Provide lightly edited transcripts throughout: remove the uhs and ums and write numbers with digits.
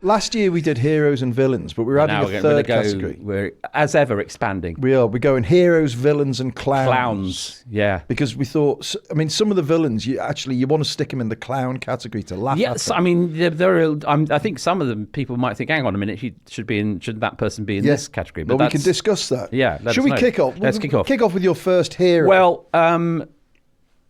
Last year we did heroes and villains, but we're adding Now a third category. We're, as ever, expanding. We're going heroes, villains, and clowns. Clowns, yeah. Because we thought, I mean, some of the villains, you want to stick them in the clown category to laugh at. Yes, I mean, I think some of them people might think, hang on a minute, should that person be in this category? But we can discuss that. Yeah. Should we kick off? Let's kick off. Kick off with your first hero. Well,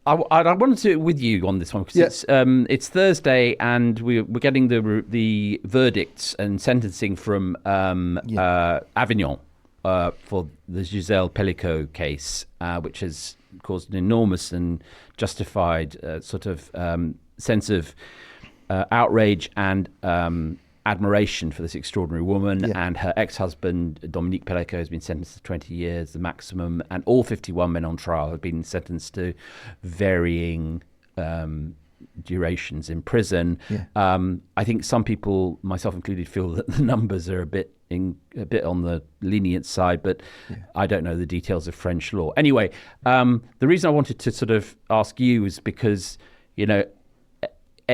I wanted to do it with you on this one because it's Thursday and we're getting the verdicts and sentencing from Avignon for the Giselle Pelicot case, which has caused an enormous and justified sort of sense of outrage and admiration for this extraordinary woman, and her ex-husband Dominique Pelicot has been sentenced to 20 years, the maximum, and all 51 men on trial have been sentenced to varying durations in prison. I think some people, myself included, feel that the numbers are a bit on the lenient side, but I don't know the details of French law. Anyway, the reason I wanted to sort of ask you is because, you know,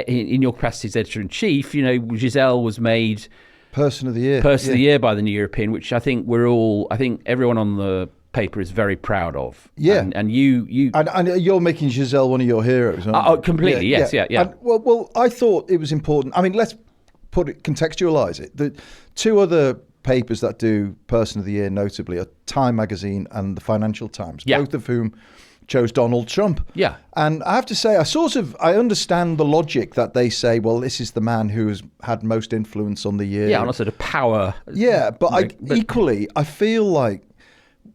in your capacity as editor-in-chief, you know, Giselle was made Person of the Year. Person of the Year by the New European, which I think everyone on the paper is very proud of. Yeah. And you and you're making Giselle one of your heroes, aren't you? Oh, completely, yes. And, well, I thought it was important. I mean, let's contextualize it. The two other papers that do Person of the Year notably are Time Magazine and the Financial Times, both of whom chose Donald Trump. Yeah. And I have to say, I understand the logic that they say, well, this is the man who has had most influence on the year. Yeah, and also the power. Yeah, but equally, I feel like,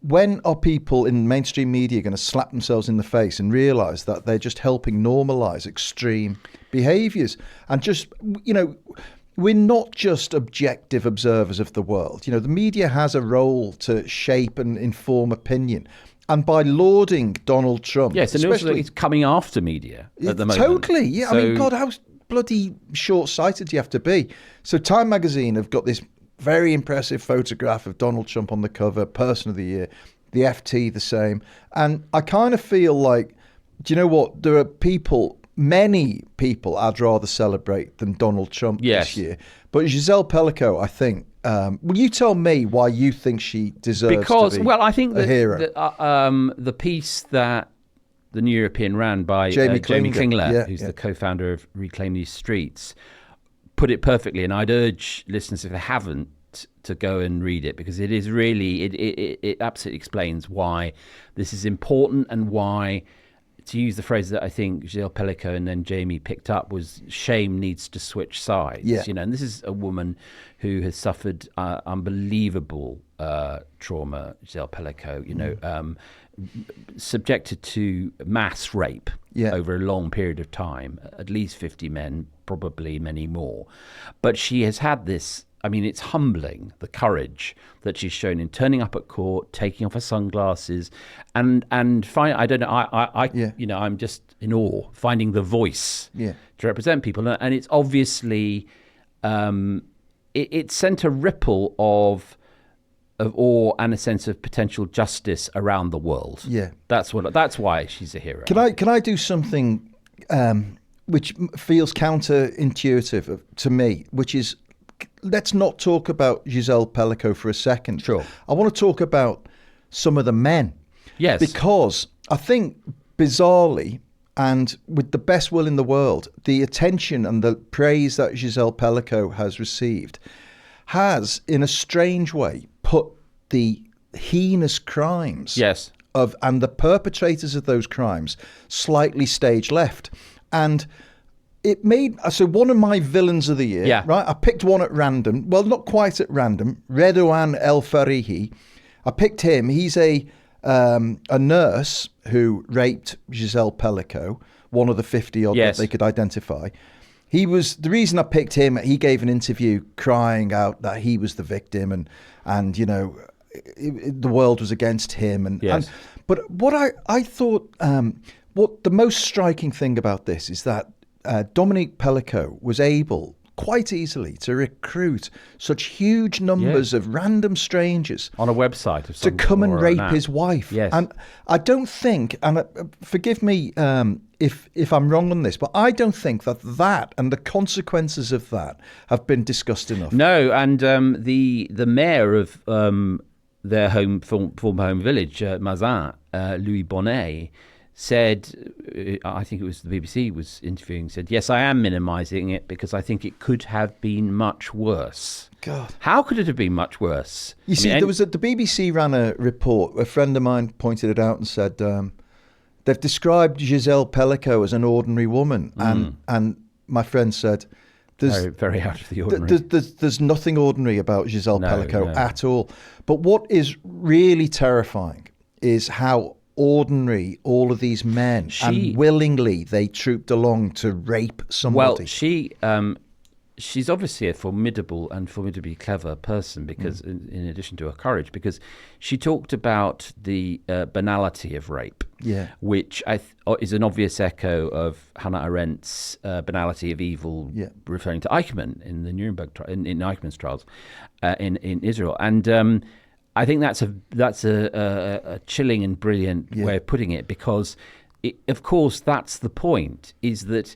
when are people in mainstream media going to slap themselves in the face and realise that they're just helping normalise extreme behaviours? And just, you know, we're not just objective observers of the world. You know, the media has a role to shape and inform opinion. And by lauding Donald Trump... Yes, and also it's coming after media at the moment. Totally, yeah. So, I mean, God, how bloody short-sighted do you have to be? So Time Magazine have got this very impressive photograph of Donald Trump on the cover, Person of the Year, the FT the same. And I kind of feel like, do you know what? There are many people I'd rather celebrate than Donald Trump this year. But Giselle Pelicot, I think... will you tell me why you think she deserves to be I think a hero? The piece that the New European ran by Jamie Klingler, who's the co-founder of Reclaim These Streets, put it perfectly. And I'd urge listeners, if they haven't, to go and read it, because it is really, it absolutely explains why this is important and why, to use the phrase that I think Giselle Pelicot and then Jamie picked up, was shame needs to switch sides. Yeah. You know, and this is a woman who has suffered unbelievable trauma, Giselle Pelicot, you know, subjected to mass rape over a long period of time, at least 50 men, probably many more. But she has had this, I mean, it's humbling, the courage that she's shown in turning up at court, taking off her sunglasses, and I don't know, you know, I'm just in awe, finding the voice to represent people. And it's obviously, it sent a ripple of awe and a sense of potential justice around the world. Yeah, that's why she's a hero. Can I do something which feels counterintuitive to me, which is, let's not talk about Giselle Pelicot for a second. Sure. I want to talk about some of the men. Yes. Because I think, bizarrely, and with the best will in the world, the attention and the praise that Giselle Pelicot has received has, in a strange way, put the heinous crimes and the perpetrators of those crimes slightly stage left. And it made, so one of my villains of the year, right? I picked one at random. Well, not quite at random. Redouane El Farihi. I picked him. He's a nurse who raped Giselle Pelicot, one of the 50 odd that they could identify. He was, the reason I picked him, he gave an interview crying out that he was the victim and you know, the world was against him. But what I thought, what the most striking thing about this is that Dominique Pelicot was able, quite easily to recruit such huge numbers of random strangers on a website of to come and rape his wife. Yes. And I don't think, and forgive me if I'm wrong on this, but I don't think that and the consequences of that have been discussed enough. No, and the mayor of their former home village, Mazin, Louis Bonnet, said, I think it was the BBC was interviewing, said, yes, I am minimising it because I think it could have been much worse. God. How could it have been much worse? You see, the BBC ran a report. A friend of mine pointed it out and said, they've described Giselle Pelicot as an ordinary woman. And my friend said, very, very out of the ordinary. There's nothing ordinary about Giselle Pelicot at all. But what is really terrifying is how ordinary all of these men, and willingly they trooped along to rape somebody. Well, she's obviously a formidable and formidably clever person because, in addition to her courage, because she talked about the banality of rape, which is an obvious echo of Hannah Arendt's banality of evil, referring to Eichmann in the Nuremberg in Eichmann's trials in Israel, and I think that's a chilling and brilliant way of putting it, because, of course, that's the point, is that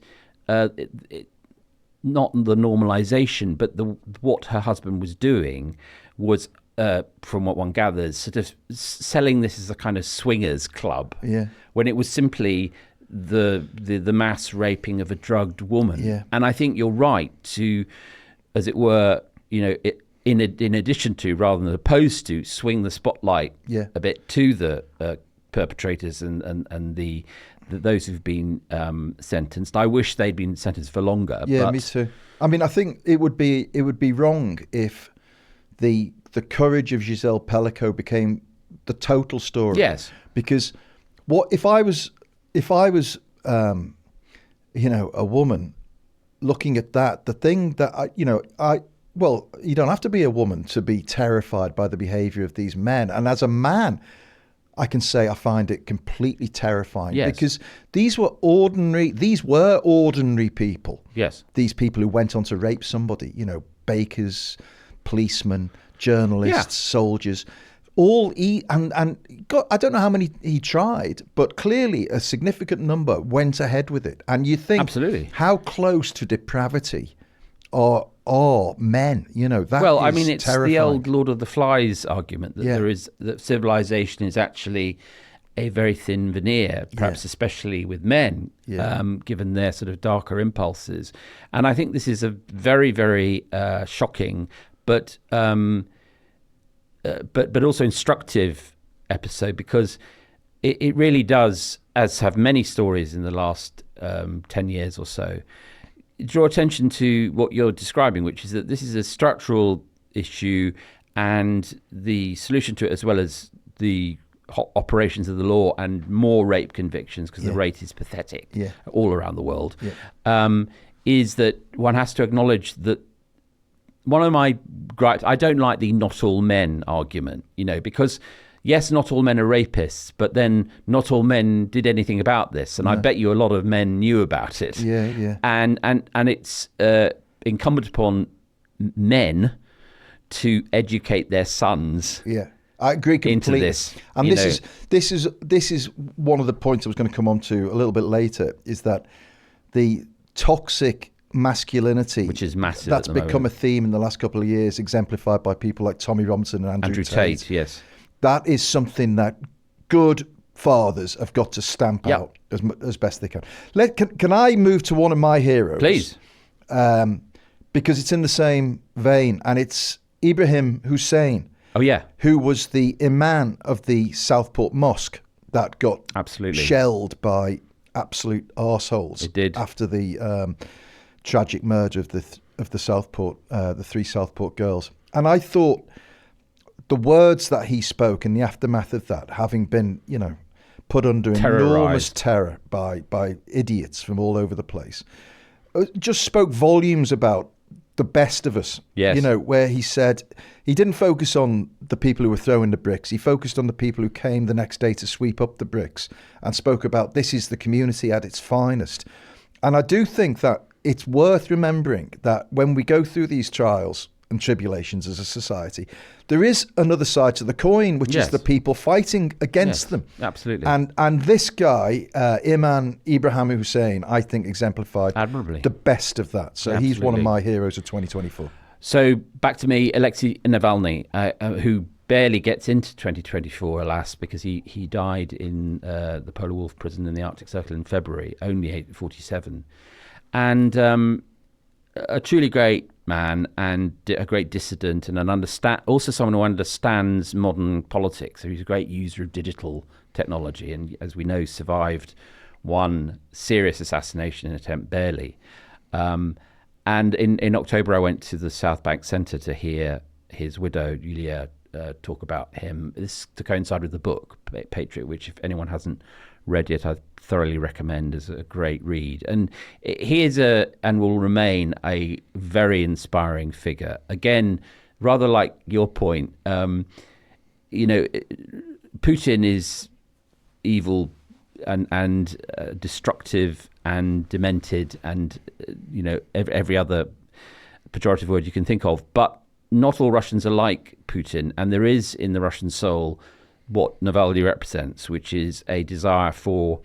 not the normalization, but what her husband was doing was, from what one gathers, sort of selling this as a kind of swingers club, when it was simply the mass raping of a drugged woman. And I think you're right to, as it were, in addition to, rather than opposed to, swing the spotlight a bit to the perpetrators and those who've been sentenced. I wish they'd been sentenced for longer. Yeah, me too. I mean, I think it would be wrong if the courage of Giselle Pelicot became the total story. Yes, because what if I was a woman looking at that, the thing that well, you don't have to be a woman to be terrified by the behavior of these men. And as a man, I can say I find it completely terrifying, because these were ordinary people. Yes. These people who went on to rape somebody, bakers, policemen, journalists, soldiers, all and God, I don't know how many he tried, but clearly a significant number went ahead with it. And you think, absolutely, how close to depravity are men, that well, I mean, it's terrifying. The old Lord of the Flies argument that that civilization is actually a very thin veneer, perhaps especially with men, given their sort of darker impulses. And I think this is a very, very shocking, but also instructive episode, because it really does, as have many stories in the last 10 years or so, draw attention to what you're describing, which is that this is a structural issue, and the solution to it, as well as the operations of the law and more rape convictions, because the rate is pathetic all around the world, is that one has to acknowledge that one of my gripes, I don't like the not all men argument, because yes, not all men are rapists, but then not all men did anything about this. And I bet you a lot of men knew about it. And it's incumbent upon men to educate their sons. I agree completely. Into this. And this is one of the points I was going to come on to a little bit later, is that the toxic masculinity, which is massive, that's become a theme in the last couple of years, exemplified by people like Tommy Robinson and Andrew Tate. Yes. That is something that good fathers have got to stamp out as best they can. Can I move to one of my heroes? Please. Because it's in the same vein, and it's Ibrahim Hussein. Oh, yeah. Who was the imam of the Southport Mosque that got shelled by absolute arseholes. It did. After the tragic murder of the Southport, the 3 Southport girls. And I thought the words that he spoke in the aftermath of that, having been, put under enormous terror by idiots from all over the place, just spoke volumes about the best of us. Yes. Where he said he didn't focus on the people who were throwing the bricks. He focused on the people who came the next day to sweep up the bricks, and spoke about this is the community at its finest. And I do think that it's worth remembering that when we go through these trials and tribulations as a society, there is another side to the coin, which is the people fighting against them. Absolutely. And this guy, Imam Ibrahim Hussein, I think exemplified admirably the best of that. So he's one of my heroes of 2024. So back to me, Alexei Navalny, who barely gets into 2024, alas, because he died in the Polar Wolf prison in the Arctic Circle in February, only 47. And a truly great man and a great dissident, and also someone who understands modern politics. So he's a great user of digital technology, and as we know, survived one serious assassination attempt barely. And in October, I went to the South Bank Centre to hear his widow, Yulia, talk about him. This to coincide with the book, Patriot, which if anyone hasn't read yet, I thoroughly recommend as a great read. And he is and will remain a very inspiring figure. Again, rather like your point, Putin is evil and destructive and demented and every other pejorative word you can think of, but not all Russians are like Putin, and there is in the Russian soul what Navalny represents, which is a desire for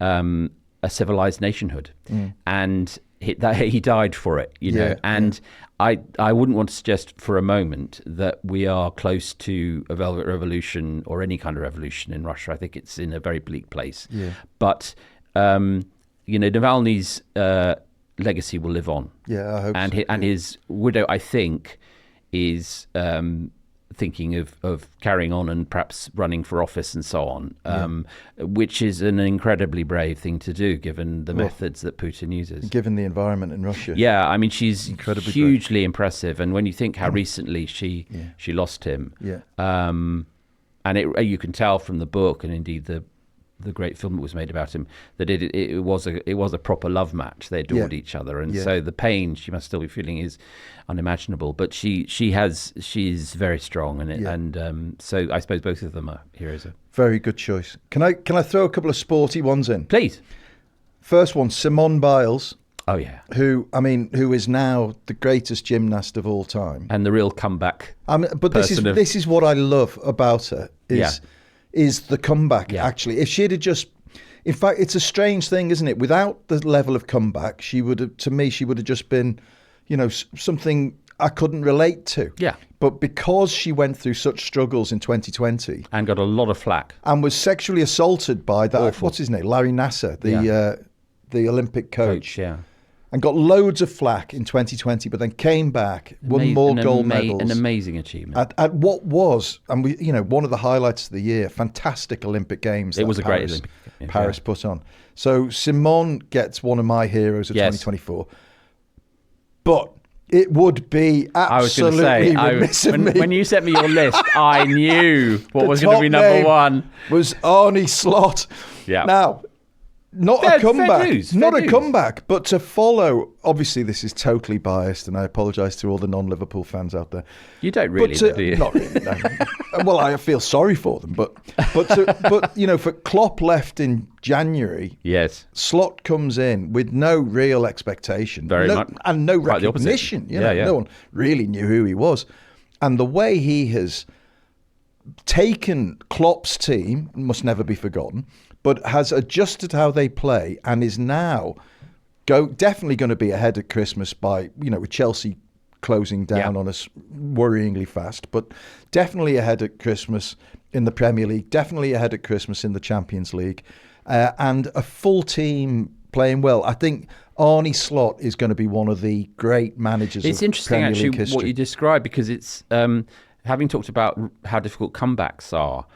a civilized nationhood, and he died for it, know. And I wouldn't want to suggest for a moment that we are close to a velvet revolution or any kind of revolution in Russia. I think it's in a very bleak place. Yeah. But Navalny's legacy will live on. Yeah, I hope and so. And his widow, I think, is thinking of carrying on and perhaps running for office and so on, which is an incredibly brave thing to do given the methods that Putin uses. Given the environment in Russia. Yeah, I mean, she's incredibly hugely impressive. And when you think how recently she lost him, and you can tell from the book and indeed the great film that was made about him that it was a proper love match. They adored each other, and so the pain she must still be feeling is unimaginable. But she's very strong, and so I suppose both of them are heroes. Very good choice. Can I throw a couple of sporty ones in, please? First one, Simone Biles. Oh yeah, who is now the greatest gymnast of all time and the real comeback. But this is what I love about her is the comeback. Actually, if she'd have just, in fact, it's a strange thing, isn't it? Without the level of comeback, she would have just been, something I couldn't relate to. Yeah. But because she went through such struggles in 2020 and got a lot of flack and was sexually assaulted by that, what's his name, Larry Nassar, the Olympic coach. And got loads of flack in 2020, but then came back, won more gold medals. An amazing achievement. At what was, and one of the highlights of the year, fantastic Olympic Games. It was a great Olympic Games. Paris put on. So Simone gets one of my heroes of 2024. But it would be absolutely remiss of me. When you sent me your list, I knew what was going to be number one. Was Arnie Slot. Yeah. Now, not a comeback, but to follow. Obviously, this is totally biased, and I apologise to all the non-Liverpool fans out there. You don't really, do you? Not really. No. Well, I feel sorry for them, but for Klopp left in January. Yes, Slot comes in with no real expectation, and no recognition. No one really knew who he was, and the way he has taken Klopp's team must never be forgotten. But has adjusted how they play and is now definitely going to be ahead at Christmas by, with Chelsea closing down on us worryingly fast, but definitely ahead at Christmas in the Premier League, definitely ahead at Christmas in the Champions League, and a full team playing well. I think Arnie Slot is going to be one of the great managers of Premier League history. It's interesting, actually, what you described, because it's, having talked about how difficult comebacks are,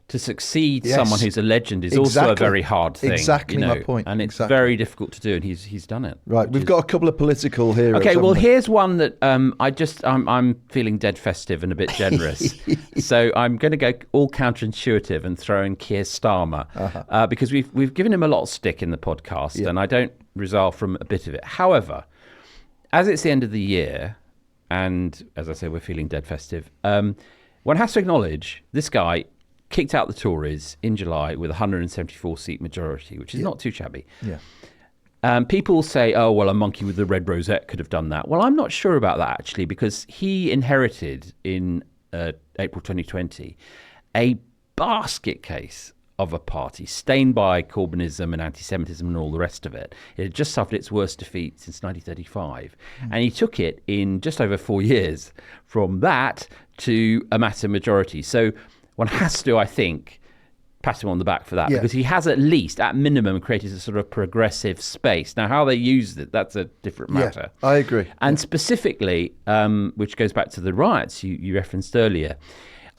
to succeed someone who's a legend is also a very hard thing. Exactly my point. And it's very difficult to do, and he's done it. Right, we've got a couple of political heroes. Okay, well, here's one that I'm feeling dead festive and a bit generous. So I'm going to go all counterintuitive and throw in Keir Starmer, because we've given him a lot of stick in the podcast, and I don't resile from a bit of it. However, as it's the end of the year, and as I say, we're feeling dead festive, one has to acknowledge this guy kicked out the Tories in July with a 174-seat majority, which is not too shabby. Yeah. People say, oh, well, a monkey with a red rosette could have done that. Well, I'm not sure about that, actually, because he inherited in April 2020 a basket case of a party stained by Corbynism and anti-Semitism and all the rest of it. It had just suffered its worst defeat since 1935. And he took it in just over 4 years from that to a massive majority. So one has to, I think, pat him on the back for that, because he has at least, at minimum, created a sort of progressive space. Now, how they use it, that's a different matter. I agree. And specifically, which goes back to the riots you referenced earlier,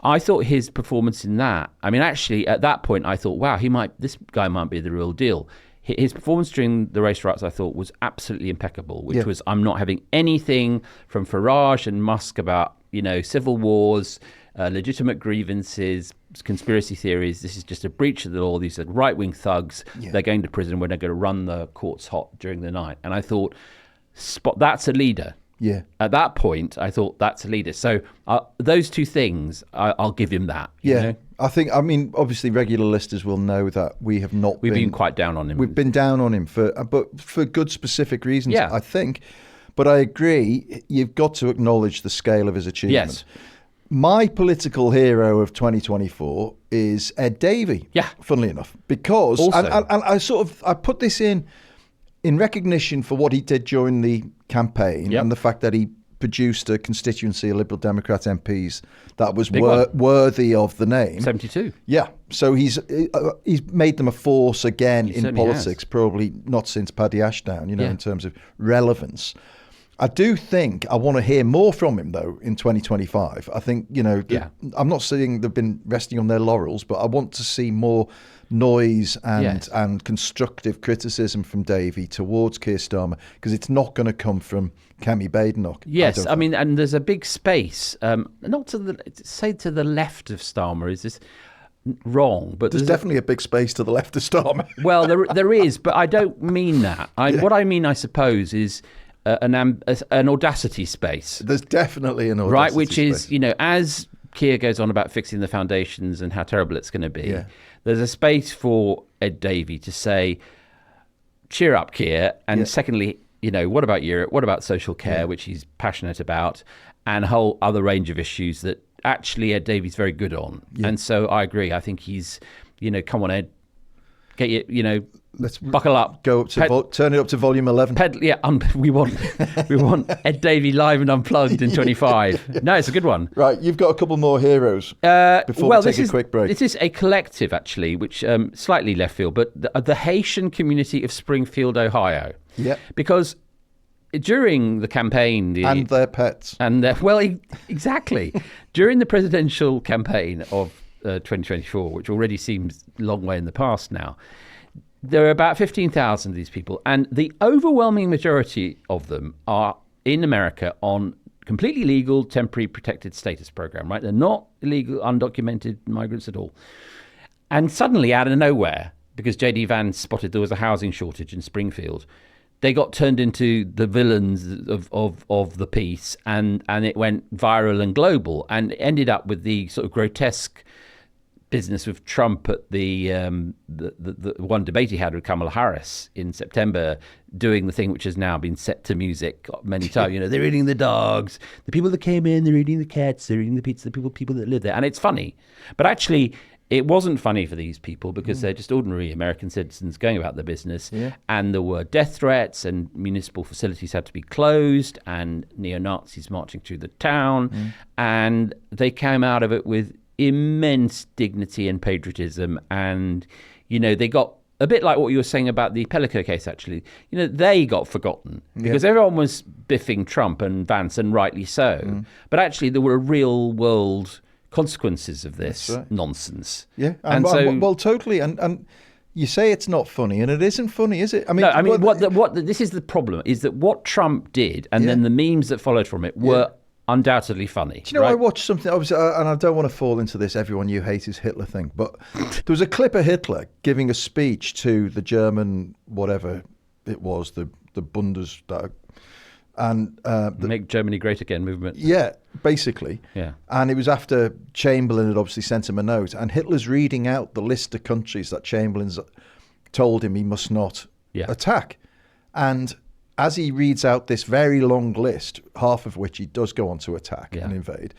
I thought his performance in that, I mean, actually, at that point, I thought, wow, this guy might be the real deal. His performance during the race riots, I thought, was absolutely impeccable, which was, I'm not having anything from Farage and Musk about, civil wars, legitimate grievances, conspiracy theories. This is just a breach of the law. These are right-wing thugs. They're going to prison where they're going to run the courts hot during the night. And I thought, that's a leader. Yeah. At that point, I thought that's a leader. So those two things, I'll give him that. Yeah. I mean, obviously, regular listeners will know that we have not We've been quite down on him. We've been down on him but for good specific reasons, Yeah. I think. But I agree, you've got to acknowledge the scale of his achievement. Yes. My political hero of 2024 is Ed Davey. Yeah. Funnily enough, because Also. and I put this in recognition for what he did during the campaign and the fact that he produced a constituency of Liberal Democrat MPs that was worthy of the name. 72. Yeah, so he's made them a force again in politics, has. Probably not since Paddy Ashdown, in terms of relevance. I do think I want to hear more from him, though, in 2025. I think, I'm not saying they've been resting on their laurels, but I want to see more noise and constructive criticism from Davey towards Keir Starmer, because it's not going to come from Kemi Badenoch. Yes, I mean, and there's a big space, not to the left of Starmer, is this wrong, but there's definitely a big space to the left of Starmer. Well, there is, but I don't mean that. What I mean, I suppose, is an audacity space. There's definitely an audacity right, which space. is, as Keir goes on about fixing the foundations and how terrible it's going to be, there's a space for Ed Davey to say, cheer up, Keir, and secondly, what about Europe? What about social care, which he's passionate about, and a whole other range of issues that actually Ed Davey's very good on. And so I agree. I think he's, come on, Ed, get you, let's buckle up. Go up to turn it up to volume 11. We want Ed Davey live and unplugged in 25. No, it's a good one. Right, you've got a couple more heroes before we take a quick break. This is a collective, actually, which slightly left field, but the Haitian community of Springfield, Ohio. Yeah. Because during the campaign... and their pets. Exactly. During the presidential campaign of 2024, which already seems a long way in the past now, there are about 15,000 of these people, and the overwhelming majority of them are in America on completely legal temporary protected status program, right? They're not illegal, undocumented migrants at all. And suddenly, out of nowhere, because J.D. Vance spotted there was a housing shortage in Springfield, they got turned into the villains of the piece, and it went viral and global, and ended up with the sort of grotesque business with Trump at the one debate he had with Kamala Harris in September, doing the thing which has now been set to music many times. They're eating the dogs, the people that came in, they're eating the cats, they're eating the pizza, the people that live there, and it's funny, but actually it wasn't funny for these people because they're just ordinary American citizens going about their business, and there were death threats, and municipal facilities had to be closed, and neo-Nazis marching through the town, and they came out of it with immense dignity and patriotism, and they got a bit like what you were saying about the Pelicot case. Actually, they got forgotten because everyone was biffing Trump and Vance, and rightly so. But actually, there were real world consequences of this nonsense. Yeah, and so totally. And you say it's not funny, and it isn't funny, is it? I mean, this is the problem: is that what Trump did, and then the memes that followed from it were undoubtedly funny. Do you know, I watched something, obviously, and I don't want to fall into this everyone you hate is Hitler thing, but there was a clip of Hitler giving a speech to the German, whatever it was, the Bundestag, and Make Germany Great Again movement. Yeah, basically. Yeah. And it was after Chamberlain had obviously sent him a note, and Hitler's reading out the list of countries that Chamberlain's told him he must not attack. And as he reads out this very long list, half of which he does go on to attack and invade,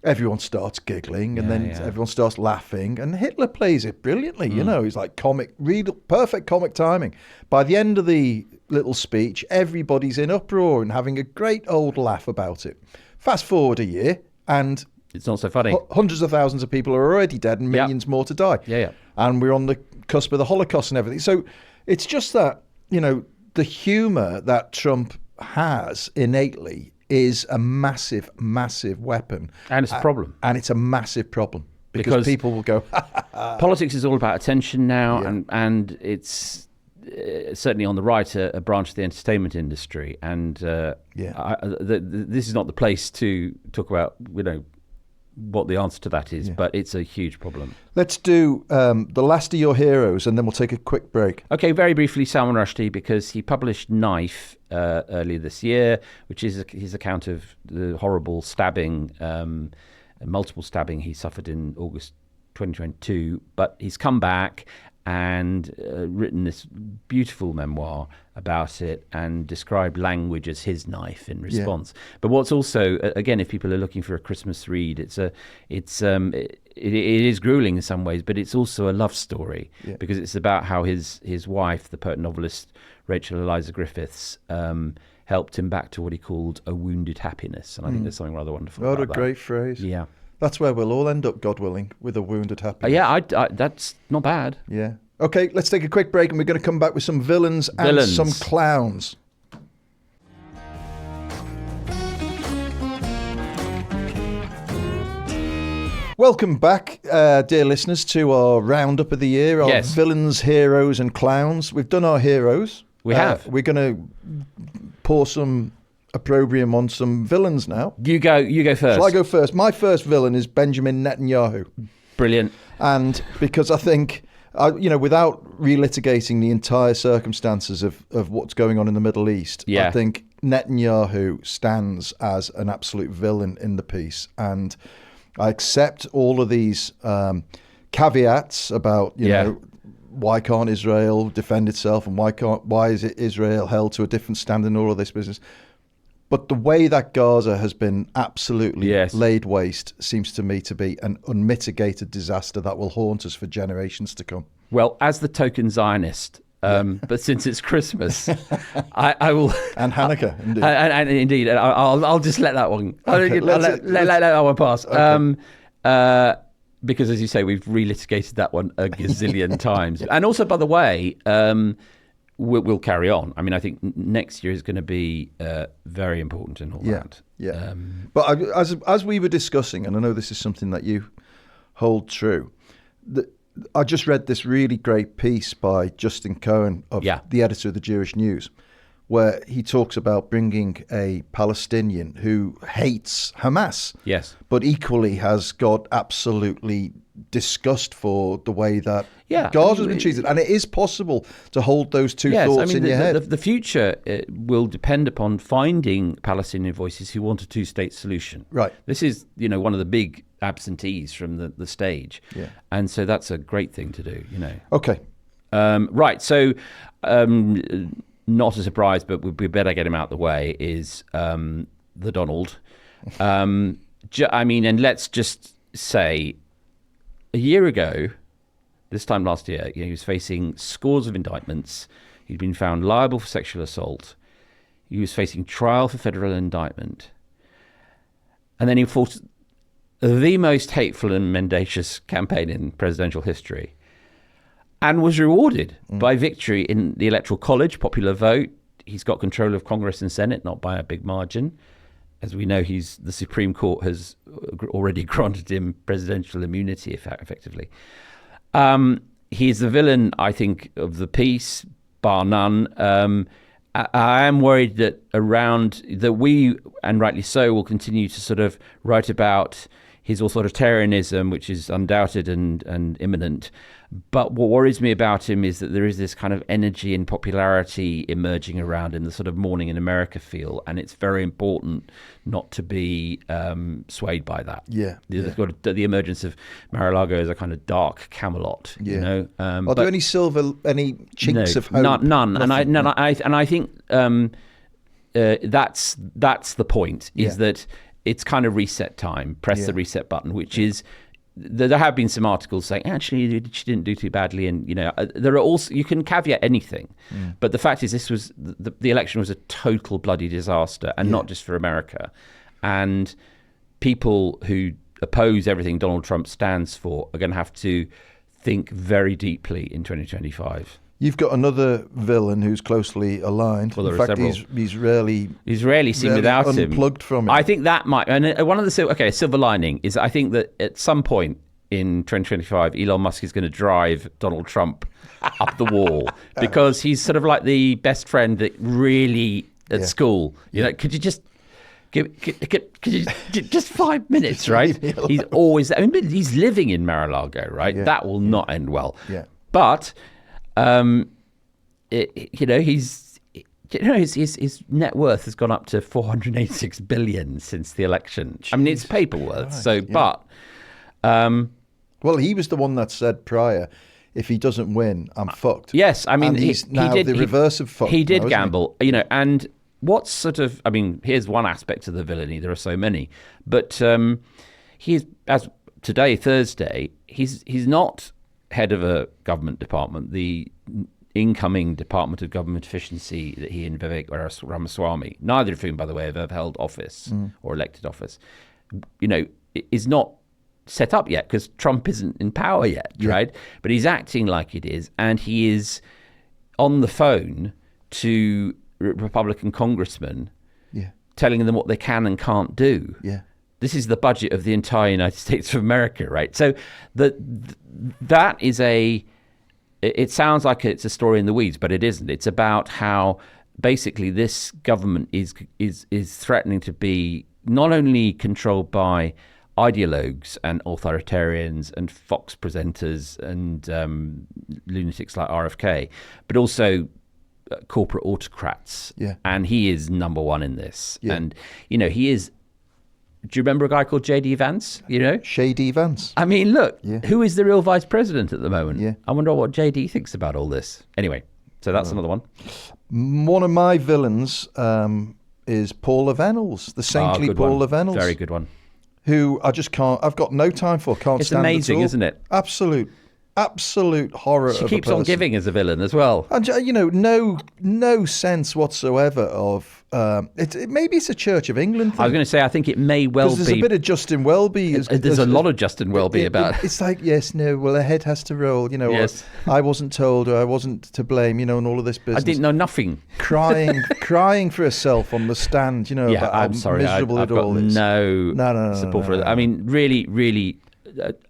everyone starts giggling, and then everyone starts laughing, and Hitler plays it brilliantly. You know, he's like perfect comic timing. By the end of the little speech, everybody's in uproar and having a great old laugh about it. Fast forward a year, and it's not so funny. Hundreds of thousands of people are already dead, and millions more to die. And we're on the cusp of the Holocaust and everything. So it's just that, you know, the humour that Trump has innately is a massive, massive weapon. And it's a problem. And it's a massive problem because people will go, politics is all about attention now, and it's certainly on the right, a branch of the entertainment industry. And this is not the place to talk about, you know, what the answer to that is, but it's a huge problem. Let's do the last of your heroes, and then we'll take a quick break. Okay, very briefly, Salman Rushdie, because he published Knife earlier this year, which is his account of the horrible stabbing, multiple stabbing he suffered in August 2022. But he's come back and written this beautiful memoir about it and described language as his knife in response. But what's also, again, if people are looking for a Christmas read, it is grueling in some ways, but it's also a love story because it's about how his wife, the poet novelist Rachel Eliza Griffiths, helped him back to what he called a wounded happiness. And I think there's something rather wonderful about that. What a great phrase. Yeah. That's where we'll all end up, God willing, with a wounded happiness. That's not bad. Yeah. Okay, let's take a quick break, and we're going to come back with some villains and some clowns. Welcome back, dear listeners, to our roundup of the year, our villains, heroes and clowns. We've done our heroes. We have. We're going to pour some opprobrium on some villains now. You go first. Shall I go first? My first villain is Benjamin Netanyahu. Brilliant. And because I think, without relitigating the entire circumstances of what's going on in the Middle East, I think Netanyahu stands as an absolute villain in the piece. And I accept all of these caveats about, you know, why can't Israel defend itself, and why is Israel held to a different standard and all of this business. But the way that Gaza has been absolutely laid waste seems to me to be an unmitigated disaster that will haunt us for generations to come. Well, as the token Zionist, but since it's Christmas, I will... And Hanukkah, indeed. And indeed, I'll just let that one... Okay, let that one pass. Okay. Because, as you say, we've relitigated that one a gazillion times. And also, by the way... We'll carry on. I mean, I think next year is going to be very important and all that. Yeah. But as we were discussing, and I know this is something that you hold true, I just read this really great piece by Justin Cohen, the editor of the Jewish News, where he talks about bringing a Palestinian who hates Hamas, but equally has got absolutely disgust for the way that Gaza's been treated. And it is possible to hold those two thoughts in your head. The future will depend upon finding Palestinian voices who want a two-state solution. Right. This is, one of the big absentees from the stage. Yeah. And so that's a great thing to do, Okay. Right. So... not a surprise, but we better get him out of the way, is the Donald. And let's just say, a year ago, this time last year, he was facing scores of indictments. He'd been found liable for sexual assault. He was facing trial for federal indictment. And then he fought the most hateful and mendacious campaign in presidential history, and was rewarded by victory in the Electoral College, popular vote. He's got control of Congress and Senate, not by a big margin. As we know, the Supreme Court has already granted him presidential immunity, effectively. He's the villain, I think, of the piece, bar none. I am worried that we, and rightly so, will continue to sort of write about his authoritarianism, which is undoubted and imminent. But what worries me about him is that there is this kind of energy and popularity emerging around him, the sort of Morning in America feel, and it's very important not to be swayed by that. Yeah, the emergence of Mar-a-Lago as a kind of dark Camelot. Yeah. You know, are there any chinks of hope? None. Nothing. And I think that's the point. Is that it's kind of reset time. Press the reset button, which is. There have been some articles saying actually she didn't do too badly, and there are also, you can caveat anything, but the fact is this was the election was a total bloody disaster, and not just for America, and people who oppose everything Donald Trump stands for are going to have to think very deeply in 2025. You've got another villain who's closely aligned. Well, in fact, he's rarely seen without him. Unplugged from it. I think that might, and one of the silver lining is I think that at some point in 2025, Elon Musk is going to drive Donald Trump up the wall because he's sort of like the best friend that really at school. Could you just could you just 5 minutes, right? He's always. I mean, he's living in Mar-a-Lago, right? That will not end well. Yeah, but. His net worth has gone up to 486 billion since the election. I mean, it's paper worth. But well, he was the one that said prior, if he doesn't win, I'm fucked. Yes, I mean, and he's now the reverse of fucked. He did gamble, and what's sort of, I mean, here's one aspect of the villainy. There are so many, but he's, as today, Thursday, he's not head of a government department. The incoming Department of Government Efficiency that he and Vivek Ramaswamy, neither of whom, by the way, have ever held office or elected office, is not set up yet because Trump isn't in power yet, right? But he's acting like it is, and he is on the phone to Republican congressmen telling them what they can and can't do. Yeah. This is the budget of the entire United States of America, right? So that is it sounds like it's a story in the weeds, but it isn't. It's about how basically this government is threatening to be not only controlled by ideologues and authoritarians and Fox presenters and lunatics like RFK, but also corporate autocrats. Yeah. And he is number one in this. Yeah. And, he is... Do you remember a guy called J.D. Vance? Shady Vance. I mean, look, who is the real vice president at the moment? Yeah. I wonder what J.D. thinks about all this. Anyway, so that's another one. One of my villains is Paul Lavenels, the saintly Paul Lavenels. Very good one. Who I just can't, I've got no time for, can't it's stand amazing, at all. Isn't it? Absolute horror of a person. She keeps on giving as a villain as well. And, no sense whatsoever of... maybe it's a Church of England thing. I was going to say, I think it may well be... There's a bit of Justin Welby. There's a lot of Justin Welby about... It's like, a head has to roll, Yes. Or, I wasn't told, or I wasn't to blame, and all of this business. I didn't know nothing. Crying for herself on the stand, about I'm how sorry, miserable I've it all got is. No support for it. I mean, really, really,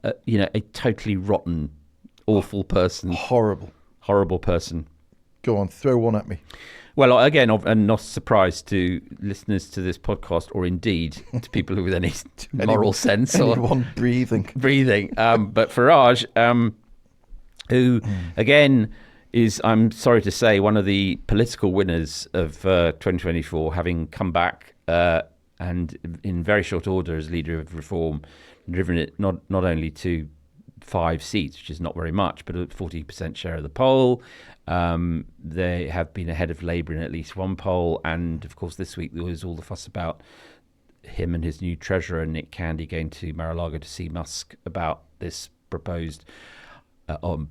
a totally rotten... awful person. Horrible person. Go on, throw one at me. Well, again, and not a surprise to listeners to this podcast, or indeed to people with any moral sense. Anyone breathing. But Farage, who, again, is, I'm sorry to say, one of the political winners of 2024, having come back and in very short order as leader of Reform, driven it not only to 5 seats, which is not very much, but a 40% share of the poll. They have been ahead of Labour in at least one poll. And, of course, this week there was all the fuss about him and his new treasurer, Nick Candy, going to Mar-a-Lago to see Musk about this proposed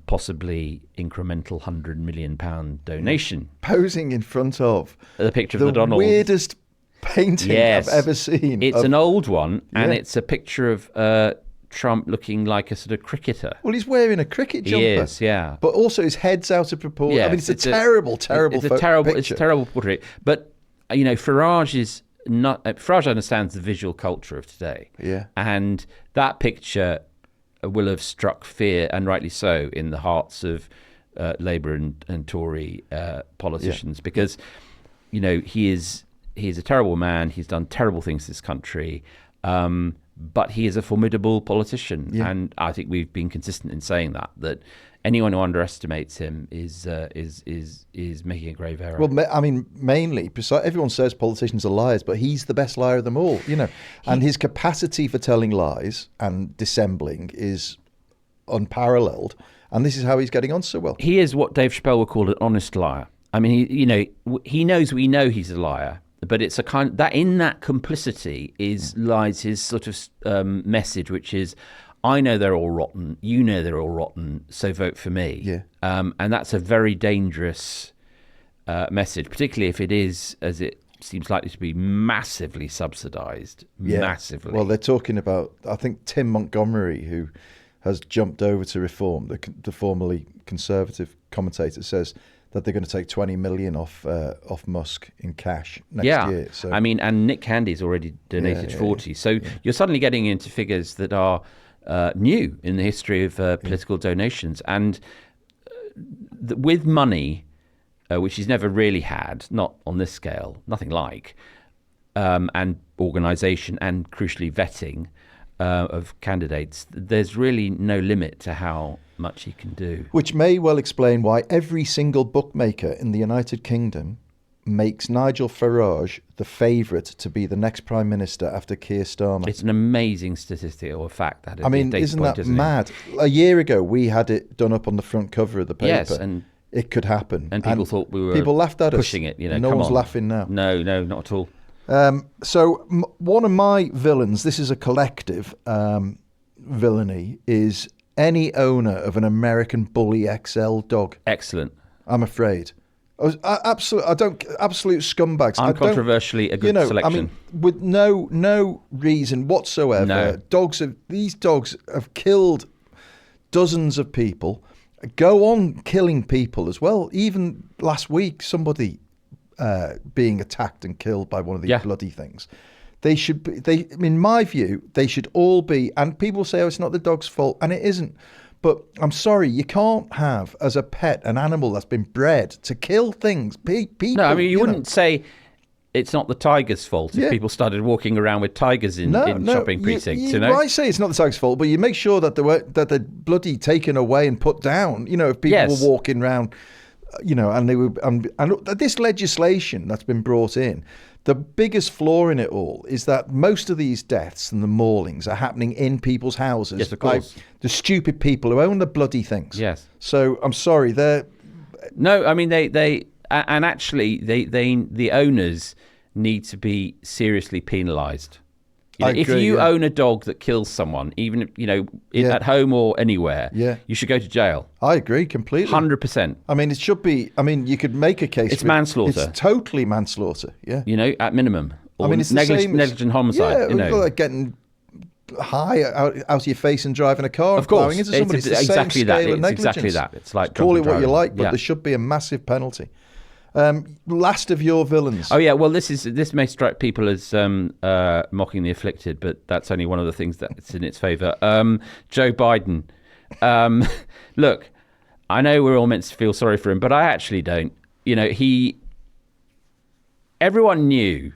possibly incremental £100 million donation. Posing in front of the picture of the Donald. Weirdest painting I've ever seen. It's an old one, and it's a picture of... Trump looking like a sort of cricketer. Well, he's wearing a cricket jumper. He is, yeah. But also his head's out of proportion. Yes, I mean, it's a terrible picture. It's a terrible portrait. But, Farage is not... Farage understands the visual culture of today. Yeah. And that picture will have struck fear, and rightly so, in the hearts of Labour and Tory politicians because, he is a terrible man. He's done terrible things to this country. but he is a formidable politician. Yeah. And I think we've been consistent in saying that anyone who underestimates him is making a grave error. Well, I mean, mainly, everyone says politicians are liars, but he's the best liar of them all, and his capacity for telling lies and dissembling is unparalleled. And this is how he's getting on so well. He is what Dave Chappelle would call an honest liar. I mean, he knows we know he's a liar, but it's a kind that in that complicity lies his sort of message, which is, I know they're all rotten, you know they're all rotten, so vote for me. Yeah. And that's a very dangerous message, particularly if it is, as it seems likely to be, massively subsidised. Yeah. Massively. Well, they're talking about, I think, Tim Montgomery, who has jumped over to Reform, the formerly Conservative commentator, says that they're going to take 20 million off Musk in cash next year. So, I mean, and Nick Candy's already donated 40. So you're suddenly getting into figures that are new in the history of political donations. And with money, which he's never really had, not on this scale, nothing like, and organisation and, crucially, vetting of candidates, there's really no limit to how much he can do. Which may well explain why every single bookmaker in the United Kingdom makes Nigel Farage the favourite to be the next Prime Minister after Keir Starmer. It's an amazing statistic or fact. I mean, isn't that mad? A year ago, we had it done up on the front cover of the paper. Yes, and it could happen. And people thought we were people laughed at pushing us. it. No one's laughing now. No, not at all. So one of my villains, this is a collective villainy, is any owner of an American Bully XL dog. Excellent. I'm afraid. Absolute scumbags. Uncontroversially, a good selection. I mean, with no reason whatsoever. No. These dogs have killed dozens of people. Go on killing people as well. Even last week, somebody being attacked and killed by one of these bloody things. They should be. In my view, they should all be. And people say, "Oh, it's not the dog's fault," and it isn't. But I'm sorry, you can't have as a pet an animal that's been bred to kill things. People. No, I mean you wouldn't say it's not the tiger's fault if people started walking around with tigers in shopping precincts. You might say it's not the tiger's fault, but you make sure that they're bloody taken away and put down. If people were walking around, and they were, and this legislation that's been brought in. The biggest flaw in it all is that most of these deaths and the maulings are happening in people's houses. Yes, of course. By the stupid people who own the bloody things. Yes. So I'm sorry, they're... No, I mean, they the owners need to be seriously penalised. If you own a dog that kills someone, even at home or anywhere, you should go to jail. I agree completely. 100%. I mean, it should be. I mean, you could make a case. It's manslaughter. It's totally manslaughter. Yeah. At minimum. Or it's negligent homicide. Like getting high out of your face and driving a car. Of course, into somebody. It's exactly that. It's exactly that. It's like call it what you like, but there should be a massive penalty. Last of your villains. Oh yeah, well this may strike people as mocking the afflicted, but that's only one of the things that's in its favour. Joe Biden. Look, I know we're all meant to feel sorry for him, but I actually don't. Everyone knew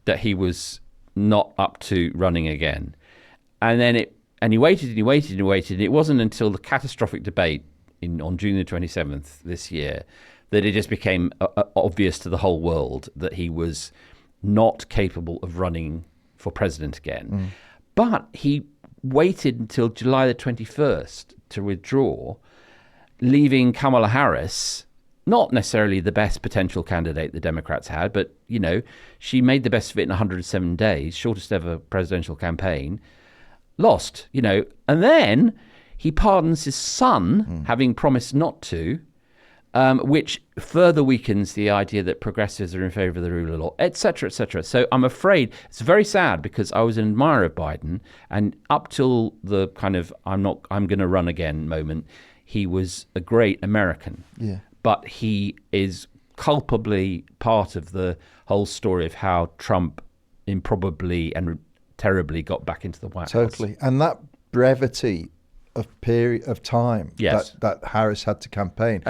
that he was not up to running again, and he waited and he waited and he waited. It wasn't until the catastrophic debate on June the 27th this year that it just became obvious to the whole world that he was not capable of running for president again. But he waited until July the 21st to withdraw, leaving Kamala Harris, not necessarily the best potential candidate the Democrats had, but, she made the best of it in 107 days, shortest ever presidential campaign, lost, and then he pardons his son, having promised not to, which further weakens the idea that progressives are in favour of the rule of law, etc., etc. So I'm afraid it's very sad because I was an admirer of Biden, and up till the kind of I'm going to run again moment, he was a great American. Yeah. But he is culpably part of the whole story of how Trump improbably and terribly got back into the White House. Totally, and that brevity of period of time that Harris had to campaign.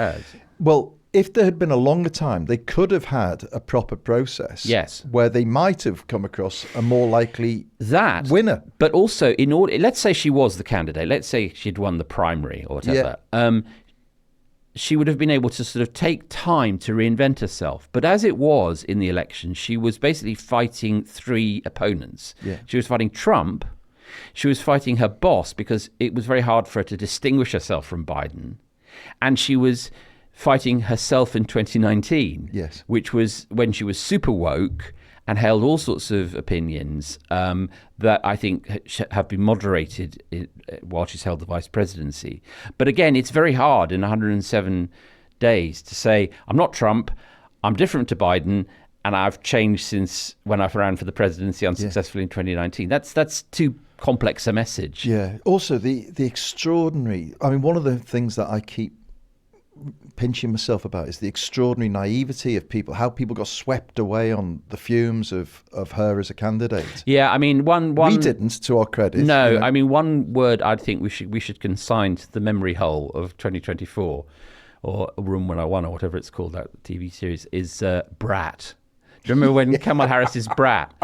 Well, if there had been a longer time, they could have had a proper process. Yes. Where they might have come across a more likely winner. But also, in order, let's say she was the candidate. Let's say she'd won the primary or whatever. Yeah. She would have been able to sort of take time to reinvent herself. But as it was in the election, she was basically fighting three opponents. Yeah. She was fighting Trump. She was fighting her boss because it was very hard for her to distinguish herself from Biden. And she was fighting herself in 2019, yes, which was when she was super woke and held all sorts of opinions that I think have been moderated while she's held the vice presidency. But again, it's very hard in 107 days to say, I'm not Trump, I'm different to Biden, and I've changed since when I ran for the presidency unsuccessfully in 2019. That's too complex a message. Yeah. Also, the extraordinary, I mean, one of the things that I keep pinching myself about is the extraordinary naivety of people, how people got swept away on the fumes of her as a candidate. Yeah, I mean, we didn't, to our credit. No, you know? I mean, one word I think we should consign to the memory hole of 2024, or Room 101, or whatever it's called, that TV series, is brat. Do you remember when Kamala Harris's brat?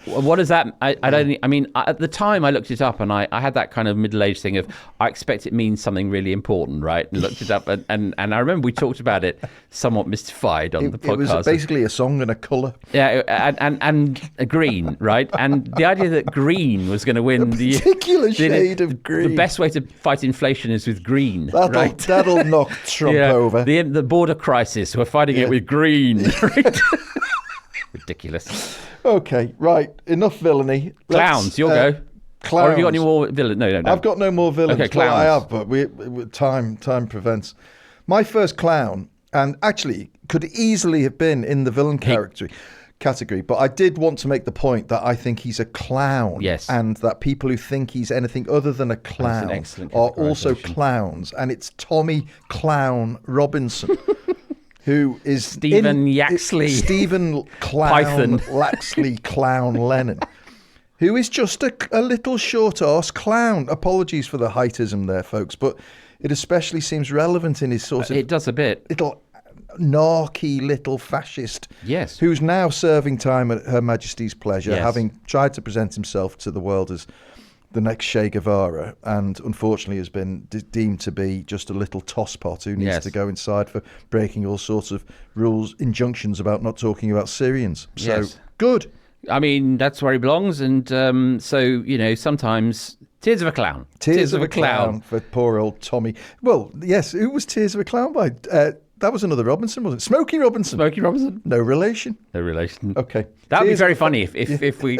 What is that? I don't. I mean, at the time I looked it up, and I had that kind of middle-aged thing of I expect it means something really important, right? And looked it up, and I remember we talked about it somewhat mystified on the podcast. It was basically a song and a colour. Yeah, and a green, right? And the idea that green was going to win the particular shade of green. The best way to fight inflation is with green. That'll knock Trump over. The border crisis, we're fighting it with green. Right? Ridiculous. Okay, right. Enough villainy. Clowns, you'll go. Clowns. Or have you got any more villains? No. I've got no more villains. Okay, clowns. Well, I have, but time prevents. My first clown, and actually could easily have been in the villain category, but I did want to make the point that I think he's a clown. Yes. And that people who think he's anything other than a clown are also clowns. And it's Tommy Clown Robinson. Who is Stephen Yaxley? Stephen Clown Laxley Clown Lennon, who is just a little short arse clown. Apologies for the heightism there, folks, but it especially seems relevant in his sort of... It does a bit. Little narky little fascist. Yes. Who's now serving time at Her Majesty's pleasure, yes, having tried to present himself to the world as the next Che Guevara, and unfortunately has been deemed to be just a little tosspot who needs to go inside for breaking all sorts of rules, injunctions about not talking about Syrians. So, good. I mean, that's where he belongs, and so, you know, sometimes... Tears of a Clown. Tears of a Clown for poor old Tommy. Well, yes, who was Tears of a Clown by? That was another Robinson, wasn't it? Smokey Robinson. Smokey Robinson? No relation. No relation. Okay. That would be very funny if we...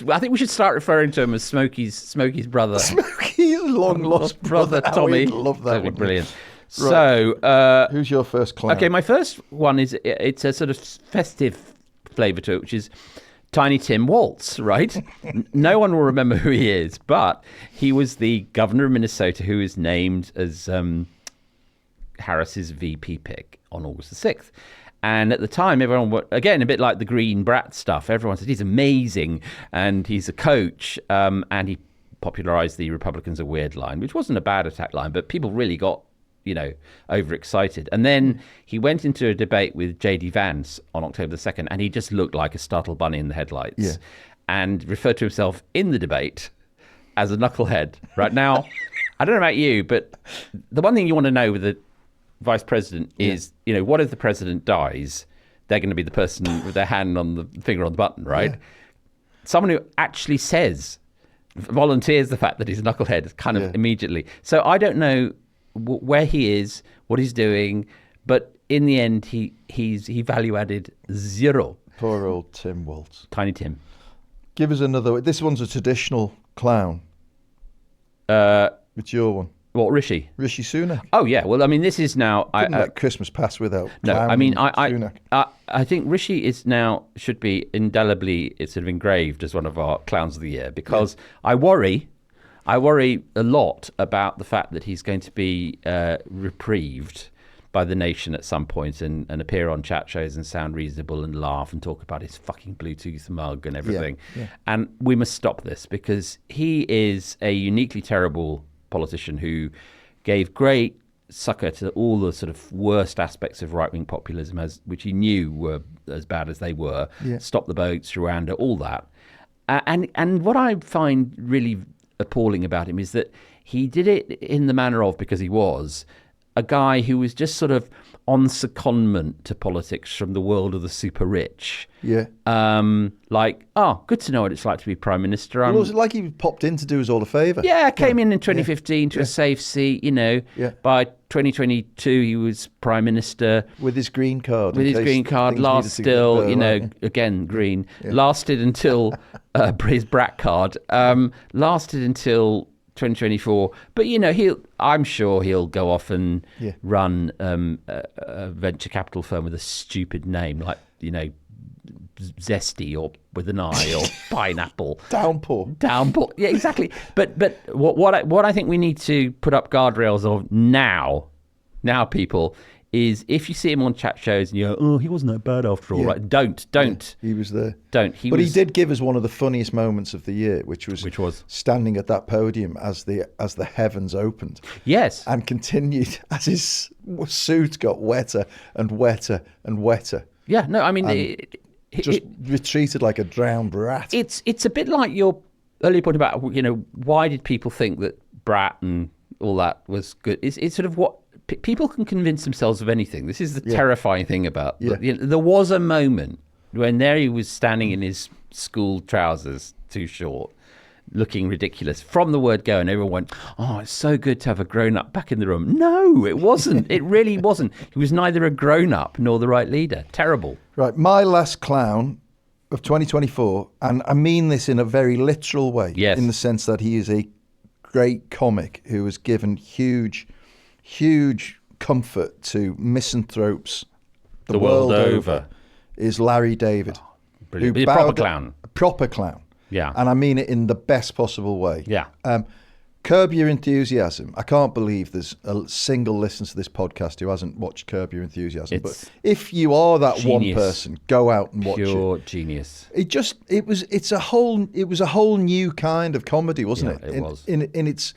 I think we should start referring to him as Smokey's brother. Smokey's long-lost brother, Tommy. Love that. That'd be brilliant. Right. So... who's your first clown? Okay, my first one is... It's a sort of festive flavour to it, which is... Tiny Tim Waltz, right? No one will remember who he is, but he was the governor of Minnesota who was named as Harris's VP pick on August the 6th. And at the time, everyone, again, a bit like the Green Brat stuff, everyone said he's amazing and he's a coach, and he popularized the Republicans are weird line, which wasn't a bad attack line, but people really got, you know, overexcited. And then he went into a debate with J.D. Vance on October the 2nd, and he just looked like a startled bunny in the headlights and referred to himself in the debate as a knucklehead. Right now, I don't know about you, but the one thing you want to know with the vice president is, you know, what if the president dies? They're going to be the person with their hand on the finger on the button, right? Yeah. Someone who actually volunteers the fact that he's a knucklehead kind of immediately. So I don't know where he is, what he's doing, but in the end, he value added zero. Poor old Tim Waltz. Tiny Tim. Give us another. This one's a traditional clown. It's your one. What, Rishi? Rishi Sunak. Oh yeah. Well, I mean, this is now. Couldn't let Christmas pass without. No, I mean, Sunak. I think Rishi should be indelibly sort of engraved as one of our clowns of the year, because I worry a lot about the fact that he's going to be reprieved by the nation at some point and appear on chat shows and sound reasonable and laugh and talk about his fucking Bluetooth mug and everything. Yeah. And we must stop this, because he is a uniquely terrible politician who gave great succor to all the sort of worst aspects of right-wing populism, which he knew were as bad as they were. Yeah. Stop the boats, Rwanda, all that. And what I find really appalling about him is that he did it in the manner of, because he was a guy who was just sort of on secondment to politics from the world of the super rich. Yeah. Like, good to know what it's like to be prime minister. Well, was it like he popped in to do us all a favour? Yeah, came in 2015 to a safe seat, Yeah. By 2022 he was prime minister. With his green card. With his green card, again, green. Yeah. Lasted until his brat card. Lasted until 2024, but I'm sure he'll go off and run a venture capital firm with a stupid name like Zesty or with an I or Pineapple. Downpour. Yeah, exactly. But what I think we need to put up guardrails of now, people, is if you see him on chat shows and you go, oh, he wasn't that bad after all, right? Don't. Yeah, he was there. Don't. He did give us one of the funniest moments of the year, which was standing at that podium as the heavens opened. Yes. And continued as his suit got wetter and wetter and wetter. Yeah, no, I mean... retreated like a drowned rat. It's a bit like your earlier point about, why did people think that Brat and all that was good? It's sort of what... People can convince themselves of anything. This is the terrifying thing about... there was a moment when there he was standing in his school trousers, too short, looking ridiculous from the word go, and everyone went, oh, it's so good to have a grown-up back in the room. No, it wasn't. It really wasn't. He was neither a grown-up nor the right leader. Terrible. Right, my last clown of 2024, and I mean this in a very literal way, in the sense that he is a great comic who has given huge comfort to misanthropes the world over, is Larry David. Oh, brilliant. He's a proper clown. A proper clown. Yeah. And I mean it in the best possible way. Yeah. Curb Your Enthusiasm. I can't believe there's a single listener to this podcast who hasn't watched Curb Your Enthusiasm. But if you are that genius. One person, go out and watch it. Pure genius. It was a whole new kind of comedy, wasn't it? It was.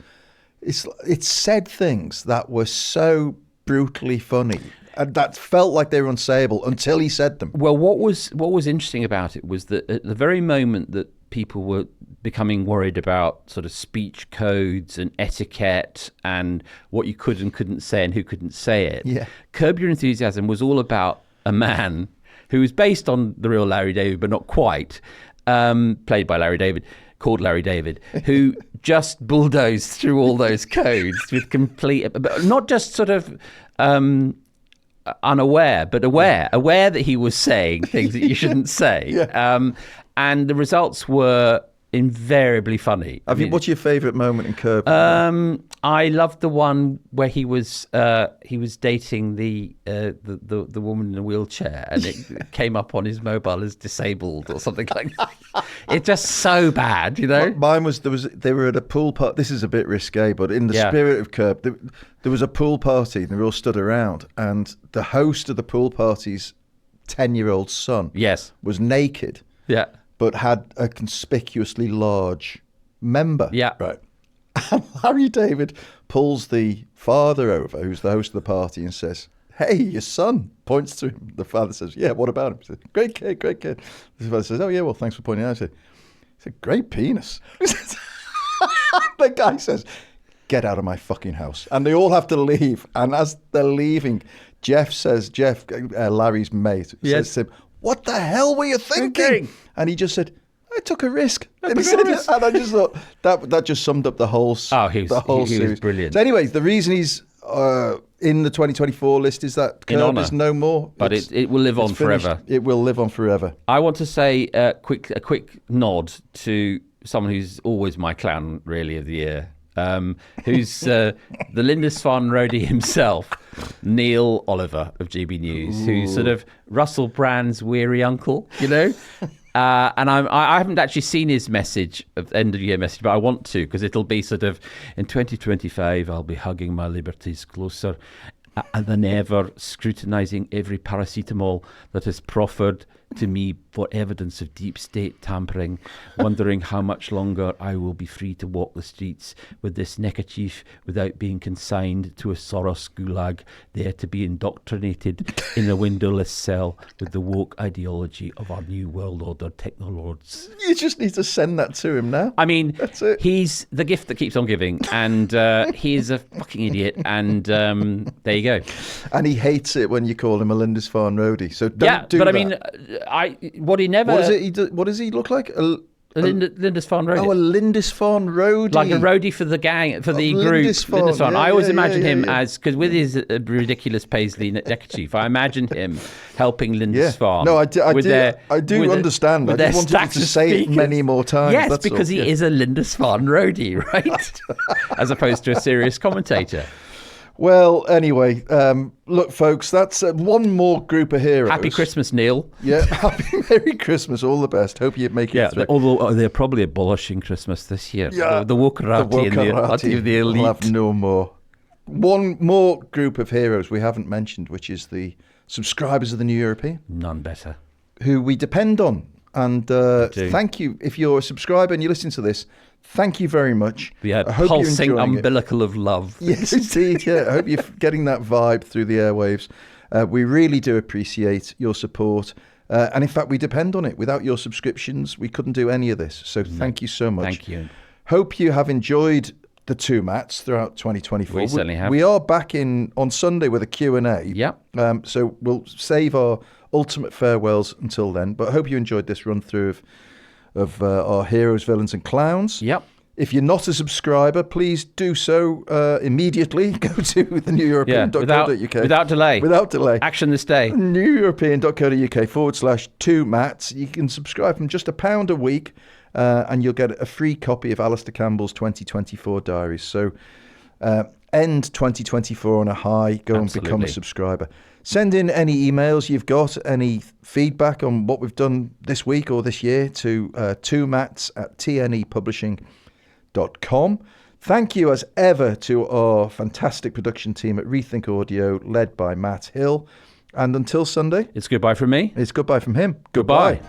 It said things that were so brutally funny and that felt like they were unsayable until he said them. Well, what was interesting about it was that at the very moment that people were becoming worried about sort of speech codes and etiquette and what you could and couldn't say and who couldn't say it, Curb Your Enthusiasm was all about a man who was based on the real Larry David, but not quite, played by Larry David, called Larry David, who just bulldozed through all those codes with complete, not just sort of unaware, but aware that he was saying things that you shouldn't say. And the results were invariably funny. What's your favourite moment in Curb? I loved the one where he was dating the woman in a wheelchair, and it came up on his mobile as disabled or something like that. It's just so bad, Mine was they were at a pool party. This is a bit risque, but in the spirit of Curb, there was a pool party, and they were all stood around, and the host of the pool party's 10-year-old son was naked. Yeah. But had a conspicuously large member. Yeah. Right. And Larry David pulls the father over, who's the host of the party, and says, hey, your son. Points to him. The father says, yeah, what about him? He says, great kid. The father says, oh, yeah, well, thanks for pointing out. He said, great penis. The guy says, get out of my fucking house. And they all have to leave. And as they're leaving, Larry's mate, says to him, what the hell were you thinking? And he just said, I took a risk. And I just thought that just summed up the whole series. He was brilliant. So anyway, the reason he's in the 2024 list is that Curb is no more. But it will live on forever. It will live on forever. I want to say a quick nod to someone who's always my clown really of the year. Who's the Lindisfarne roadie himself, Neil Oliver of GB News, who's sort of Russell Brand's weary uncle, And I haven't actually seen his message, end of year message, but I want to, because it'll be sort of, in 2025, I'll be hugging my liberties closer than ever, scrutinising every paracetamol that is proffered, to me for evidence of deep state tampering, wondering how much longer I will be free to walk the streets with this neckerchief without being consigned to a Soros gulag, there to be indoctrinated in a windowless cell with the woke ideology of our new world order technoloords. You just need to send that to him now. I mean, That's it. he's the gift that keeps on giving, and he is a fucking idiot, and there you go. And he hates it when you call him a Lindisfarne roadie. So don't do but that. I mean, what he never... What is it? What does he look like? Lindisfarne roadie. Oh, a Lindisfarne roadie. Like a roadie for the gang, for the group. Lindisfarne. Yeah, I always imagine yeah, him yeah. as, because with his ridiculous paisley neckerchief, I imagine him helping Lindisfarne. No, I do with understand. I their just wanted you stacks to of say it speakers. many more times. Yes, that's because all. he is a Lindisfarne roadie, right? As opposed to a serious commentator. Well, anyway, look, folks, that's one more group of heroes. Happy Christmas, Neil. Yeah, happy Merry Christmas. All the best. Hope you make it through. Although they're probably abolishing Christmas this year. Yeah, The wokarati and the party of the elite. will have no more. One more group of heroes we haven't mentioned, which is the subscribers of the New European, None better. who we depend on. And thank you. If you're a subscriber and you listen to this, thank you very much. The I hope you're pulsing enjoying it. umbilical of love. Yes, indeed. Yeah, I hope you're getting that vibe through the airwaves. We really do appreciate your support. And in fact, we depend on it. Without your subscriptions, we couldn't do any of this. So thank you so much. Thank you. Hope you have enjoyed the two Matts throughout 2024. We certainly have. We are back in on Sunday with a Q&A. Yeah. So we'll save our ultimate farewells until then. But I hope you enjoyed this run through of our heroes, villains and clowns. Yep. If you're not a subscriber, please do so immediately. Go to theneweuropean.co.uk. Without delay. Without delay. Action this day. neweuropean.co.uk/2Matts. You can subscribe from just £1 a week and you'll get a free copy of Alistair Campbell's 2024 diaries. So end 2024 on a high. Go and become a subscriber. Send in any emails you've got, any feedback on what we've done this week or this year to 2mats@tnepublishing.com. Thank you as ever to our fantastic production team at Rethink Audio, led by Matt Hill. And until Sunday, It's goodbye from me. it's goodbye from him. Goodbye.